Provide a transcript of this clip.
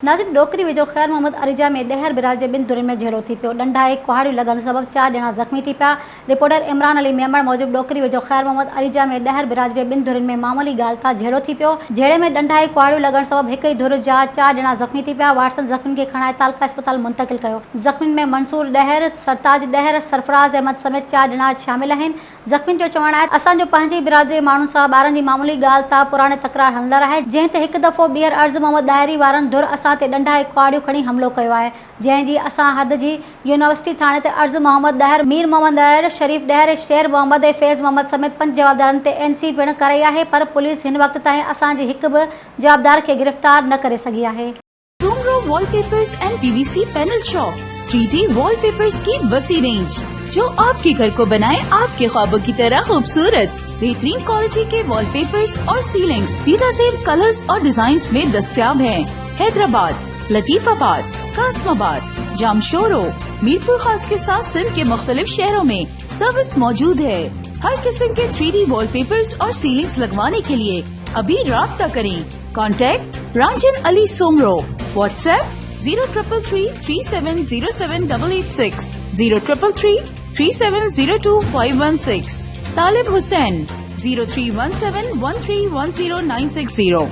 नाज़िक डोकरी वेझो ख़ैर मोहम्मद अरिजा में ॾहर बिराज जे ॿिनि धुरियुनि में झेड़ो थी पियो। ॾंडा ऐं कुहाड़ियूं लॻण सबबि 4 ॼणा ज़ख़्मी थी पिया। रिपोर्टर इमरान अली मेमण मूजिबि डोकरी वेझो ख़ैर मोहम्मद अरिजा में ॾहर बिराज जे ॿिनि धुरियुनि में मामूली ॻाल्हि तां झेड़ो थी पियो। झेड़े में ॾंडा ऐं कुहाड़ियूं लॻण सबबि हिक ई धुर जा 4 ॼणा ज़ख़्मी थी पिया। वाटसन ज़ख़्मियुनि खे खणाए तालका अस्पताल मुंतक़िल कयो। ज़ख़्मियुनि में मंसूर ॾहर, सरताज ॾहर, सरफराज़ अहमद समेत 4 ॼणा शामिल आहिनि। ज़ख़्मियुनि जो चवणु आहे, असांजो पंहिंजी बिरादरी जे माण्हुनि सां ॿारनि जी मामूली ॻाल्हि तां पुराणे तकरार हलंदड़ आहे, जंहिं ते हिकु दफ़ो ॿीहर अर्ज़ मोहम्मद दायरी वारनि धुर असां ते ॾंडा ऐं कुहाड़ियूं खणी हमलो कयो आहे, जंहिं जी असां हद जी यूनिवर्सिटी थाणे ते अर्ज़ मोहम्मद ॾहर, मीर मोहम्मद ॾहर, शरीफ़ ॾहर, शेर मोहम्मद ऐं फैज़ मोहम्मद समेत 5 जवाबदारनि ते NC पिणु कराई आहे, पर पुलिस हिन वक़्त ताईं असांजे हिकु बि जवाबदार खे गिरफ़्तार न करे सघी आहे। Soomro wallpapers and PVC panel shop 3D wallpapers की वसी रेंज, जो आपके घर को बनाए आपके ख्वाबों की तरह खूबसूरत। बेहतरीन क्वालिटी के वॉलपेपर्स और सीलिंग्स बेहतरीन कलर्स और डिजाइन्स में दस्तयाब हैं। हैदराबाद, लतीफाबाद, कासमाबाद, जामशोरो, मीरपुर खास के साथ सिंध के मुख्तलिफ शहरों में सर्विस मौजूद है। हर किस्म के 3D वॉलपेपर्स और सीलिंग्स लगवाने के लिए अभी राब्ता करें। कॉन्टैक्ट रांझन अली सोमरो। व्हाट्सएप 0333370786, 03333702 516। तालिब हुसैन 031713109660।